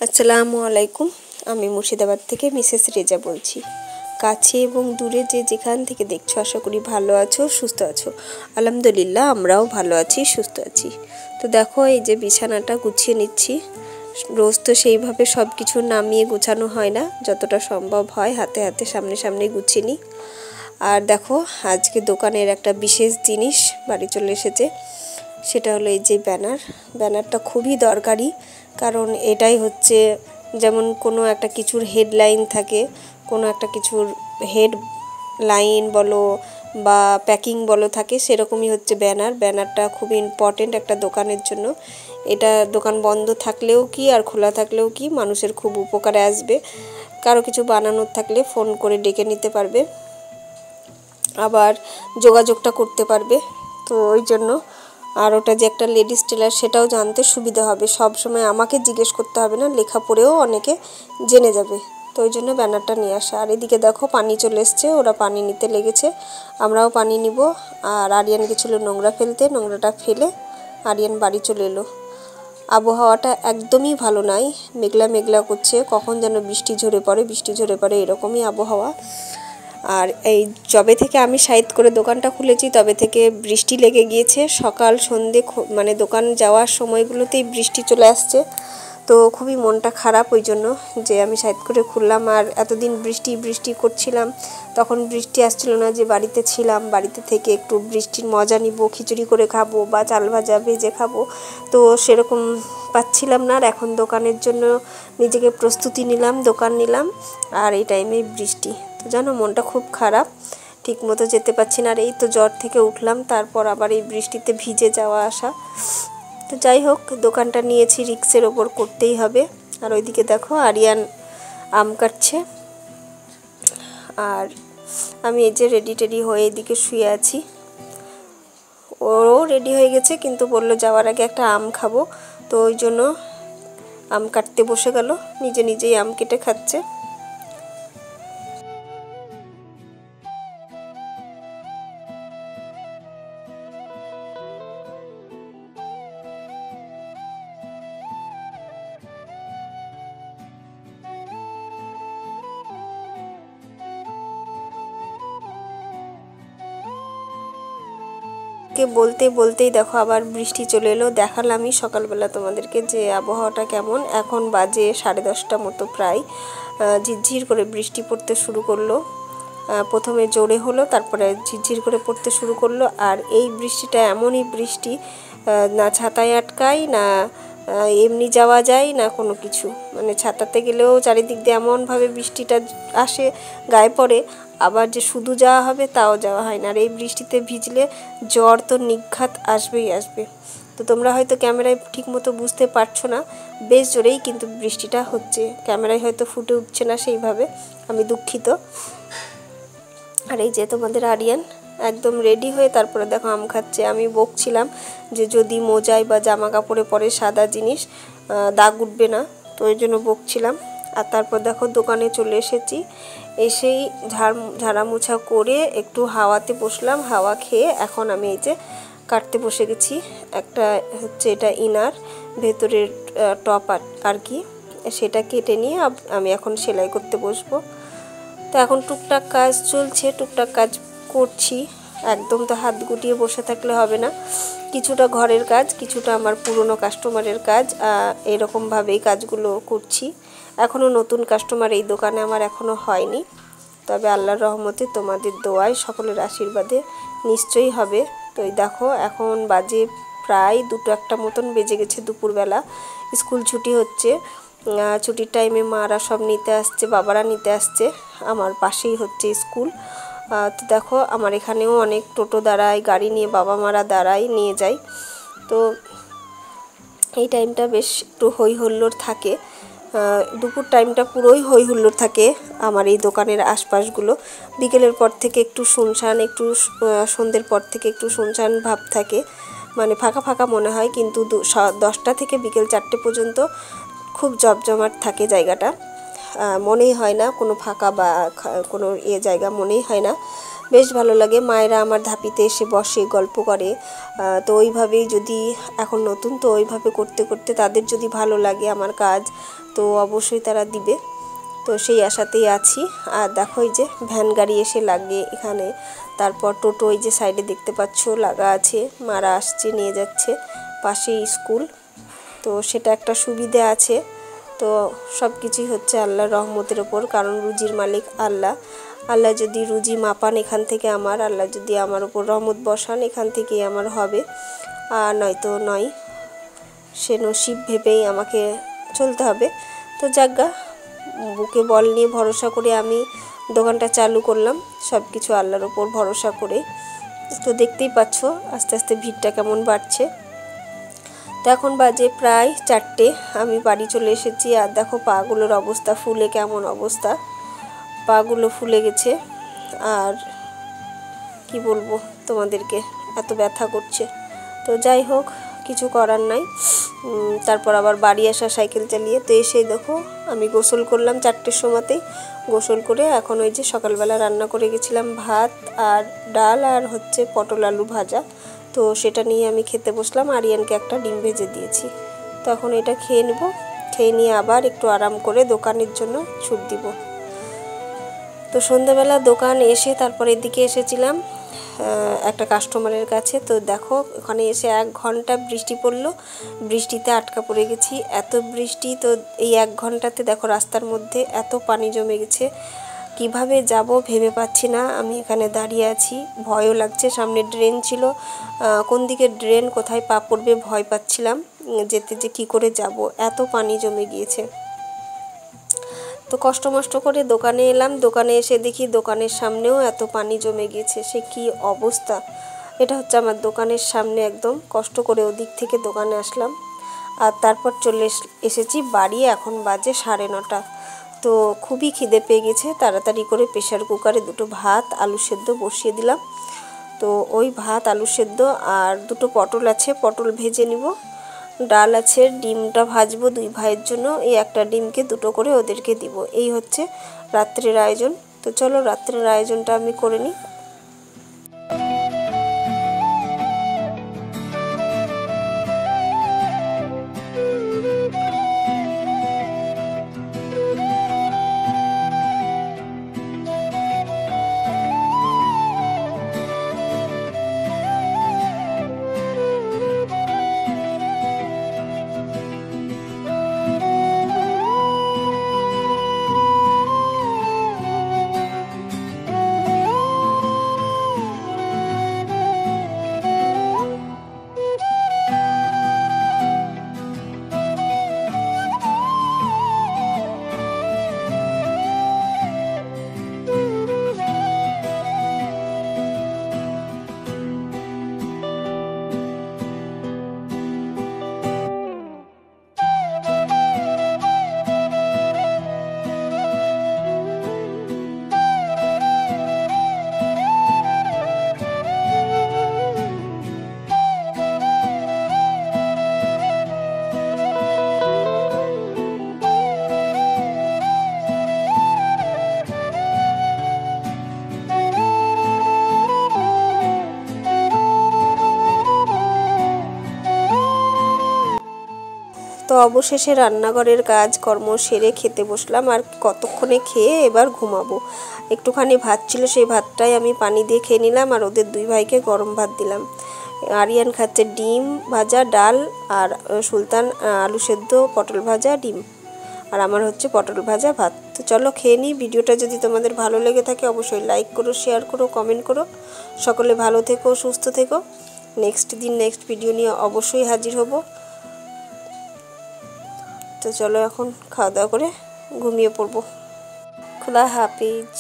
আসসালামু আলাইকুম। আমি মুর্শিদাবাদ থেকে মিসেস রেজা বলছি। কাছে এবং দূরে যে যেখান থেকে দেখছো আশা করি ভালো আছো, সুস্থ আছো। আলহামদুলিল্লাহ আমরাও ভালো আছি, সুস্থ আছি। তো দেখো এই যে বিছানাটা গুছিয়ে নিচ্ছি। রোজ তো সেইভাবে সব কিছু নামিয়ে গোছানো হয় না, যতটা সম্ভব হয় হাতে হাতে সামনে সামনে গুছিয়ে নিই। আর দেখো আজকে দোকানের একটা বিশেষ জিনিস বাড়ি চলে এসেছে, সেটা হলো এই যে ব্যানারটা খুবই দরকারি। কারণ এটাই হচ্ছে যেমন কোনো একটা কিছুর হেডলাইন থাকে, কোনো একটা কিছুর হেডলাইন বলো বা প্যাকিং বলো থাকে, সেরকমই হচ্ছে ব্যানারটা খুবই ইম্পর্টেন্ট একটা দোকানের জন্য। এটা দোকান বন্ধ থাকলেও কি আর খোলা থাকলেও কি মানুষের খুব উপকারে আসবে। কারো কিছু বানানোর থাকলে ফোন করে ডেকে নিতে পারবে, আবার যোগাযোগটা করতে পারবে। তো ওই জন্য আর ওটা যে একটা লেডিস টেলার সেটাও জানতে সুবিধা হবে, সব সময় আমাকে জিজ্ঞেস করতে হবে না, লেখা পড়েও অনেকে জেনে যাবে। তো ওই জন্য ব্যানারটা নিয়ে আসা। আর এদিকে দেখো পানি চলে এসছে, ওরা পানি নিতে লেগেছে, আমরাও পানি নিব। আর আরিয়ান গেছিলো নোংরা ফেলতে, নোংরাটা ফেলে আরিয়ান বাড়ি চলে এলো। আবহাওয়াটা একদমই ভালো নাই, মেঘলা মেঘলা করছে, কখন যেন বৃষ্টি ঝরে পড়ে এরকমই আবহাওয়া। আর এই যবে থেকে আমি সাইড করে দোকানটা খুলেছি তবে থেকে বৃষ্টি লেগে গিয়েছে। সকাল সন্ধে মানে দোকান যাওয়ার সময়গুলোতেই বৃষ্টি চলে আসছে। তো খুবই মনটা খারাপ ওই জন্য যে আমি সাইড করে খুললাম। আর এতদিন বৃষ্টি করছিলাম, তখন বৃষ্টি আসছিল না, যে বাড়িতে ছিলাম, বাড়িতে থেকে একটু বৃষ্টির মজা নিব, খিচুড়ি করে খাবো বা চাল ভাজা ভেজে খাবো, তো সেরকম পাচ্ছিলাম না। আর এখন দোকানের জন্য নিজেকে প্রস্তুতি নিলাম, দোকান নিলাম, আর এই টাইমে বৃষ্টি, তো জানো মনটা খুব খারাপ, ঠিক মতো যেতে পারছি না। আর এই তো জ্বর থেকে উঠলাম, তারপর আবার এই বৃষ্টিতে ভিজে যাওয়া আসা। তো যাই হোক, দোকানটা নিয়েছি, রিক্সের ওপর করতেই হবে। আর ওইদিকে দেখো আরিয়ান আম কাটছে, আর আমি এই যে রেডি হয়ে এদিকে শুয়ে আছি। ওরও রেডি হয়ে গেছে, কিন্তু বললো যাওয়ার আগে একটা আম খাবো, তো ওই জন্য আম কাটতে বসে গেল, নিজেই আম কেটে খাচ্ছে। বলতেই দেখো আবার বৃষ্টি চলে এলো। দেখালামই সকালবেলা তোমাদেরকে যে আবহাওয়াটা কেমন। এখন বাজে 10:30 মতো প্রায়, ঝিরঝির করে বৃষ্টি পড়তে শুরু করলো। প্রথমে জোরে হলো, তারপরে ঝিরঝির করে পড়তে শুরু করলো। আর এই বৃষ্টিটা এমনই বৃষ্টি, না ছাতায় আটকায়, না এমনি যাওয়া যায়, না কোনো কিছু। মানে ছাতাতে গেলেও চারিদিক দিয়ে এমনভাবে বৃষ্টিটা আসে, গায়ে পড়ে, আবার যে শুধু যাওয়া হবে তাও যাওয়া হয় না। আর এই বৃষ্টিতে ভিজলে জ্বর তো নিঘাত আসবেই আসবে। তো তোমরা হয়তো ক্যামেরায় ঠিক মতো বুঝতে পারছো না, বেশ জোরেই কিন্তু বৃষ্টিটা হচ্ছে, ক্যামেরায় হয়তো ফুটে উঠছে না সেইভাবে, আমি দুঃখিত। আর এই যে তোমাদের আরিয়ান একদম রেডি হয়ে তারপরে দেখো আম খাচ্ছে। আমি বকছিলাম যে যদি মোজায় বা জামা কাপড়ে পরে সাদা জিনিস দাগ উঠবে না, তো ওই জন্য বকছিলাম। আর তারপর দেখো দোকানে চলে এসেছি, এসেই ঝাড়া মোছা করে একটু হাওয়াতে বসলাম, হাওয়া খেয়ে এখন আমি এই যে কাটতে বসে গেছি। একটা হচ্ছে এটা ইনার ভেতরের টপ আর কি, সেটা কেটে নিয়ে আমি এখন সেলাই করতে বসবো। তো এখন টুকটাক কাজ চলছে, টুকটাক কাজ করছি, একদম তো হাত গুটিয়ে বসে থাকলে হবে না। কিছুটা ঘরের কাজ, কিছুটা আমার পুরনো কাস্টমারের কাজ, এরকমভাবেই কাজগুলো করছি। এখনও নতুন কাস্টমার এই দোকানে আমার এখনও হয়নি, তবে আল্লাহর রহমতে তোমাদের দোয়ায় সকলের আশীর্বাদে নিশ্চয়ই হবে। তো এই দেখো এখন বাজে প্রায় 2-1 মতন বেজে গেছে, দুপুরবেলা, স্কুল ছুটি হচ্ছে। ছুটির টাইমে মারা সব নিতে আসছে, বাবারা নিতে আসছে, আমার পাশেই হচ্ছে স্কুল। তো দেখো আমার এখানেও অনেক টোটো দাঁড়ায়, গাড়ি নিয়ে বাবা মারা দাঁড়ায়, নিয়ে যায়। তো এই টাইমটা বেশ একটু হই হুল্লোড় থাকে, দুপুর টাইমটা পুরোই হই হুল্লোড় থাকে আমার এই দোকানের আশপাশগুলো। বিকেলের পর থেকে একটু শুনশান, একটু সন্ধ্যের পর থেকে একটু শুনশান ভাব থাকে, মানে ফাঁকা ফাঁকা মনে হয়, কিন্তু 10টা থেকে বিকেল 4টে পর্যন্ত খুব জমজমাট থাকে জায়গাটা, মনেই হয় না কোনো ফাঁকা বা কোনো জায়গা মনেই হয় না, বেশ ভালো লাগে। মায়েরা আমার ধাপিতে এসে বসে গল্প করে, তো ওইভাবেই যদি এখন নতুন, তো ওইভাবে করতে করতে তাদের যদি ভালো লাগে আমার কাজ তো অবশ্যই তারা দিবে, তো সেই আশাতেই আছি। আর দেখো এই যে ভ্যান গাড়ি এসে লাগে এখানে, তারপর টোটো এই যে সাইডে দেখতে পাচ্ছ লাগা আছে, মারা আসছে নিয়ে যাচ্ছে, পাশেই স্কুল, তো সেটা একটা সুবিধা আছে। তো সব কিছুই হচ্ছে আল্লাহর রহমতের ওপর, কারণ রুজির মালিক আল্লাহ। আল্লাহ যদি রুজি মাপান এখান থেকে আমার, আল্লাহ যদি আমার ওপর রহমত বসান এখান থেকেই আমার হবে, আর নয়তো নয়, সে নসিব ভেবেই আমাকে চলতে হবে। তো যাজ্ঞা, বুকে বল নিয়ে ভরসা করে আমি দোকানটা চালু করলাম, সব কিছু আল্লাহর ওপর ভরসা করে। তো দেখতেই পাচ্ছ আস্তে আস্তে ভিড়টা কেমন বাড়ছে। তো এখন বাজে প্রায় 4টে, আমি বাড়ি চলে এসেছি। আর দেখো পাগুলোর অবস্থা, ফুলে কেমন অবস্থা, পাগুলো ফুলে গেছে। আর কি বলবো তোমাদেরকে, এত ব্যথা করছে। তো যাই হোক, কিছু করার নাই। তারপর আবার বাড়ি আসা সাইকেল চালিয়ে। তো এসে দেখো আমি গোসল করলাম 4টের সময়তেই, গোসল করে এখন ওই যে সকালবেলা রান্না করে গেছিলাম ভাত আর ডাল আর হচ্ছে পটল আলু ভাজা, তো সেটা নিয়ে আমি খেতে বসলাম। আরিয়ানকে একটা ডিম ভেজে দিয়েছি। তো এখন এটা খেয়ে নেব, খেয়ে নিয়ে আবার একটু আরাম করে দোকানের জন্য ছুট দিব। তো সন্ধ্যাবেলা দোকান এসে তারপর এদিকে এসেছিলাম একটা কাস্টমারের কাছে। তো দেখো ওখানে এসে 1 ঘন্টা বৃষ্টি পড়লো, বৃষ্টিতে আটকা পড়ে গেছি, এত বৃষ্টি। তো এই 1 ঘন্টাতে দেখো রাস্তার মধ্যে এত পানি জমে গেছে, কিভাবে যাব ভেবে পাচ্ছি না। আমি এখানে দাঁড়িয়ে আছি, ভয়ও লাগছে, সামনে ড্রেন ছিল, কোন দিকে ড্রেন কোথায় পা পড়বে ভয় পাচ্ছিলাম, যেতে যে কী করে যাব, এত পানি জমে গিয়েছে। তো কষ্ট মষ্ট করে দোকানে এলাম, দোকানে এসে দেখি দোকানের সামনেও এত পানি জমে গিয়েছে, সে কি অবস্থা। এটা হচ্ছে আমার দোকানের সামনে, একদম কষ্ট করে ওদিক থেকে দোকানে আসলাম। আর তারপর চলে এসেছি বাড়ি, এখন বাজে 9:30। তো খুবই খিদে পেয়ে গেছে, তাড়াতাড়ি করে প্রেশার কুকারে 2টো ভাত আলু সেদ্ধ বসিয়ে দিলাম। তো ওই ভাত আলু সেদ্ধ আর 2টো পটল আছে, পটল ভেজে নিব, ডাল আছে, ডিমটা ভাজবো 2 ভাইয়ের জন্য, এই একটা ডিমকে 2টো করে ওদেরকে দিব। এই হচ্ছে রাত্রের আয়োজন। তো চলো রাত্রের আয়োজনটা আমি করে নিই। তো অবশেষে রান্নাঘরের কাজ কর্ম সেরে খেতে বসলাম। আর কতক্ষণে খেয়ে এবার ঘুমাবো। একটুখানি ভাত ছিল, সেই ভাতটাই আমি পানি দিয়ে খেয়ে নিলাম, আর ওদের 2 ভাইকে গরম ভাত দিলাম। আরিয়ান খাচ্ছে ডিম ভাজা ডাল, আর সুলতান আলু সেদ্ধ পটল ভাজা ডিম, আর আমার হচ্ছে পটল ভাজা ভাত। তো চলো খেয়ে নিই। ভিডিওটা যদি তোমাদের ভালো লেগে থাকে অবশ্যই লাইক করো, শেয়ার করো, কমেন্ট করো। সকলে ভালো থেকো, সুস্থ থেকো। নেক্সট ভিডিও নিয়ে অবশ্যই হাজির হব। তো চলো এখন খাওয়া দাওয়া করে ঘুমিয়ে পড়বো। খুদা হাফিজ।